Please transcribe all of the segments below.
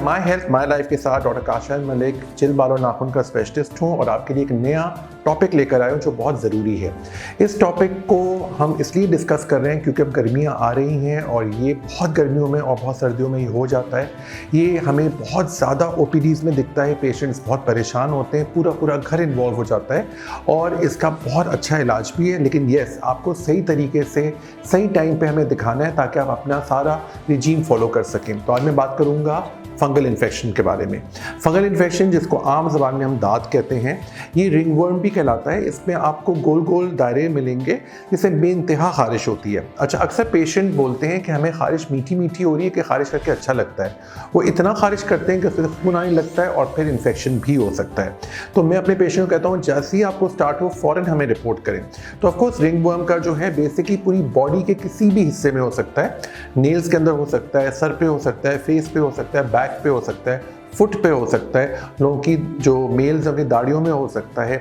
My health my life के साथ doctor Kashif Malik chill बाल और नाखून का स्पेशलिस्ट हूँ और आपके लिए एक नया टॉपिक लेकर आया हूँ जो बहुत ज़रूरी है। इस टॉपिक को हम इसलिए डिस्कस कर रहे हैं क्योंकि अब गर्मियाँ आ रही हैं और ये बहुत गर्मियों में और बहुत सर्दियों में ये हो जाता है। ये हमें बहुत ज़्यादा OPDs में दिखता है, पेशेंट्स बहुत परेशान होते हैं, पूरा घर इन्वॉल्व हो जाता है और इसका बहुत अच्छा इलाज भी है। लेकिन येस, आपको सही तरीके से सही टाइम पे हमें दिखाना है ताकि आप अपना सारा रिजीम फॉलो कर सकें। तो आज मैं बात करूँगा फंगल इन्फेक्शन के बारे में। फंगल इन्फेक्शन जिसको आम ज़बान में हम दाद कहते हैं, ये रिंगवर्म भी कहलाता है। इसमें आपको गोल गोल दायरे मिलेंगे जिससे बेइंतहा खारिश होती है। अच्छा, अक्सर पेशेंट बोलते हैं कि हमें खारिश मीठी मीठी हो रही है कि खारिश करके अच्छा लगता है। वो इतना खारिश करते हैं कि उससे खून आने लगता है और फिर इन्फेक्शन भी हो सकता है। तो मैं अपने पेशेंट को कहता हूँ जैसे ही आपको स्टार्ट हो फ़ौरन हमें रिपोर्ट करें। तो ऑफकोर्स रिंगवर्म का जो है बेसिकली पूरी बॉडी के किसी भी हिस्से में हो सकता है। नेल्स के अंदर हो सकता है, सर पे हो सकता है, फेस पे हो सकता है, बैक पे हो सकता है, फुट पे हो सकता है, लोगों की जो मेल्स अपनी दाढ़ियों में हो सकता है,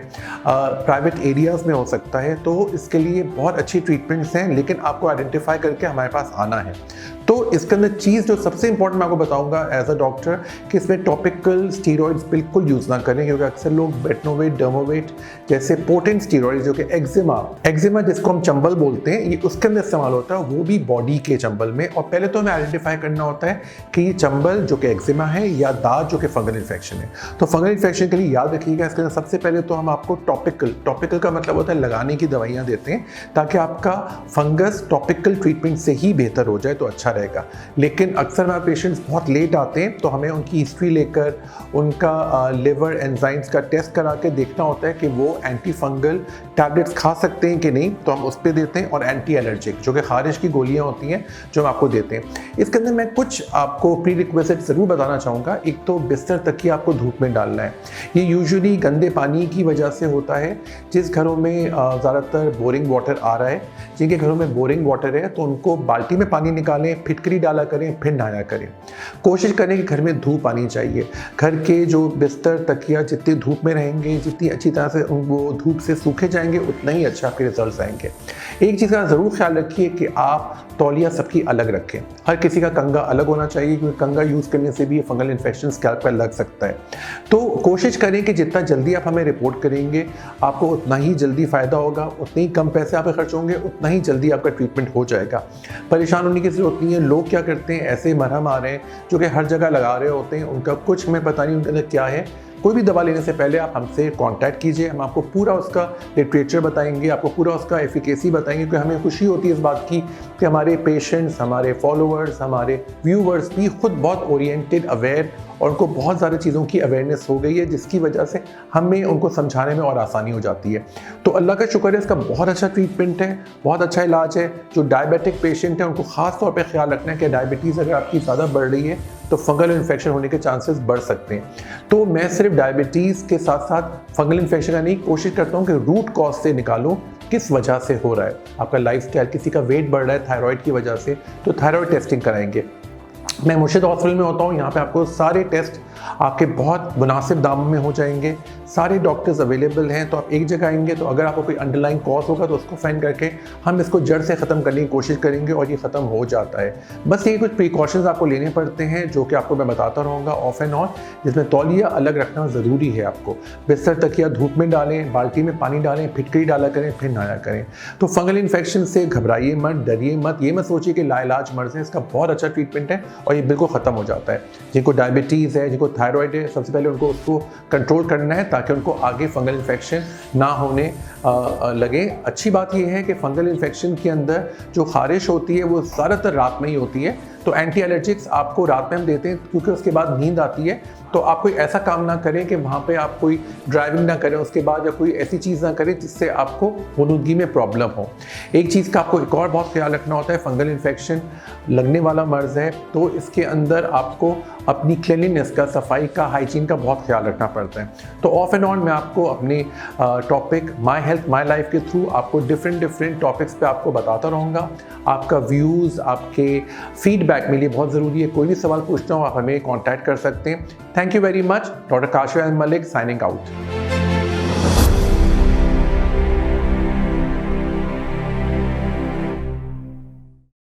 प्राइवेट एरियाज़ में हो सकता है। तो इसके लिए बहुत अच्छी ट्रीटमेंट्स हैं, लेकिन आपको आइडेंटिफाई करके हमारे पास आना है। तो इसके अंदर चीज़ जो सबसे इंपॉर्टेंट मैं आपको बताऊंगा एज अ डॉक्टर कि इसमें टॉपिकल स्टीरॉइड्स बिल्कुल यूज़ ना करें, क्योंकि अक्सर लोग बेटनोवेट, डर्मोवेट जैसे पोटेंट स्टीरॉइड्स जो कि एक्जिमा जिसको हम चंबल बोलते हैं, ये उसके अंदर इस्तेमाल होता है, वो भी बॉडी के चंबल में। और पहले तो हमें आइडेंटिफाई करना होता है कि ये चंबल जो कि एक्जिमा है या दाद जो कि फंगल इन्फेक्शन है। तो फंगल इन्फेक्शन के लिए याद रखिएगा, इसके अंदर सबसे पहले तो हम आपको टॉपिकल का मतलब होता है लगाने की दवाइयाँ देते हैं ताकि आपका फंगस टॉपिकल ट्रीटमेंट से ही बेहतर हो जाए, तो अच्छा रहेगा। लेकिन अक्सर हमारे पेशेंट्स बहुत लेट आते हैं तो हमें उनकी हिस्ट्री लेकर उनका लिवर एंजाइम्स का टेस्ट करा के देखना होता है कि वो एंटी फंगल टैबलेट्स खा सकते हैं कि नहीं, तो हम उस पर देते हैं। और एंटी एलर्जिक जो कि खारिश की गोलियां होती हैं जो हम आपको देते हैं। इसके अंदर मैं कुछ आपको प्री रिक्वेस्ट ज़रूर बताना चाहूँगा। एक तो बिस्तर तकिया आपको धूप में डालना है। ये यूजुअली गंदे पानी की वजह से होता है। जिस घरों में ज़्यादातर बोरिंग वाटर आ रहा है, जिनके घरों में बोरिंग वाटर है, तो उनको बाल्टी में पानी निकालें, फिटकरी डाला करें, फिर नहाया करें। कोशिश करें कि घर में धूप आनी चाहिए। घर के जो बिस्तर तकिया जितनी धूप में रहेंगे, जितनी अच्छी तरह से वो धूप से सूखे जाएंगे, उतना ही अच्छा आपके रिजल्ट आएंगे। एक चीज़ का ज़रूर ख्याल रखिए कि आप तौलिया सबकी अलग रखें। हर किसी का कंगा अलग होना चाहिए, क्योंकि कंगा यूज़ करने से भी फंगल इन्फेक्शन स्कैल्प पर लग सकता है। तो कोशिश करें कि जितना जल्दी आप हमें रिपोर्ट करेंगे, आपको उतना ही जल्दी फ़ायदा होगा, उतने ही कम पैसे आप पे खर्च होंगे, उतना ही जल्दी आपका ट्रीटमेंट हो जाएगा। परेशान होने की ज़रूरत नहीं है। लोग क्या करते हैं, ऐसे मरहम आ रहे हैं जो कि हर जगह लगा रहे होते हैं, उनका कुछ हमें पता नहीं उनके अंदर क्या है। कोई भी दवा लेने से पहले आप हमसे कांटेक्ट कीजिए, हम आपको पूरा उसका लिटरेचर बताएंगे, आपको पूरा उसका एफिकेसी बताएंगे, क्योंकि हमें खुशी होती है इस बात की कि हमारे पेशेंट्स, हमारे फॉलोअर्स, हमारे व्यूवर्स भी खुद बहुत ओरिएंटेड, अवेयर और उनको बहुत ज़्यादा चीज़ों की अवेयरनेस हो गई है, जिसकी वजह से हमें उनको समझाने में और आसानी हो जाती है। तो अल्लाह का शुक्र है, इसका बहुत अच्छा ट्रीटमेंट है, बहुत अच्छा इलाज है। जो डायबिटिक पेशेंट है उनको ख़ास तौर पे ख्याल रखना है कि डायबिटीज़ अगर आपकी ज़्यादा बढ़ रही है तो फंगल इन्फेक्शन होने के चांसेस बढ़ सकते हैं। तो मैं सिर्फ डायबिटीज़ के साथ साथ फंगल इन्फेक्शन का नहीं, कोशिश करता हूँ कि रूट कॉज से निकालूँ किस वजह से हो रहा है। आपका लाइफस्टाइल, किसी का वेट बढ़ रहा है थायराइड की वजह से, तो थायराइड टेस्टिंग कराएंगे। मैं मुर्शिद हॉस्पिटल में होता हूँ, यहाँ पे आपको सारे टेस्ट आपके बहुत मुनासिब दामों में हो जाएंगे। सारे डॉक्टर्स अवेलेबल हैं, तो आप एक जगह आएंगे तो अगर आपको कोई अंडरलाइन कॉज होगा तो उसको फाइंड करके हम इसको जड़ से ख़त्म करने की कोशिश करेंगे और ये ख़त्म हो जाता है। बस ये कुछ प्रिकॉशंस आपको लेने पड़ते हैं जो कि आपको मैं बताता रहूँगा ऑफ एंड ऑन, जिसमें तौलिया अलग रखना ज़रूरी है। आपको बिस्तर तकिया धूप में डालें, बाल्टी में पानी डालें, फिटकरी डाला करें, फिर नहाया करें। तो फंगल इन्फेक्शन से घबराइए मत, डरिए मत, ये मत सोचिए कि लाइलाज मर्ज़ है। इसका बहुत अच्छा ट्रीटमेंट है और ये बिल्कुल ख़त्म हो जाता है। जिनको डायबिटीज़ है, जिनको थायराइड है, सबसे पहले उनको उसको कंट्रोल करना है ताकि उनको आगे फंगल इन्फेक्शन ना होने लगे। अच्छी बात यह है कि फंगल इन्फेक्शन के अंदर जो खारिश होती है वो ज़्यादातर रात में ही होती है। तो एंटी एलर्जिक्स आपको रात में हम देते हैं क्योंकि उसके बाद नींद आती है। तो आप कोई ऐसा काम ना करें कि वहाँ पे आप कोई ड्राइविंग ना करें उसके बाद, या कोई ऐसी चीज़ ना करें जिससे आपको ग़ुनूदगी में प्रॉब्लम हो। एक चीज़ का आपको एक और बहुत ख्याल रखना होता है, फंगल इन्फेक्शन लगने वाला मर्ज़ है तो इसके अंदर आपको अपनी क्लीनिनेस का, सफाई का, हाइजीन का बहुत ख्याल रखना पड़ता है। तो ऑफ एंड ऑन मैं आपको अपने topic my health my life के थ्रू आपको डिफरेंट टॉपिक्स पे आपको बताता रहूँगा। आपका व्यूज़, आपके फीडबैक मेरे लिए बहुत ज़रूरी है। कोई भी सवाल पूछना हो आप हमें कॉन्टैक्ट कर सकते हैं। Thank you very much. Doctor Kashif Malik signing out.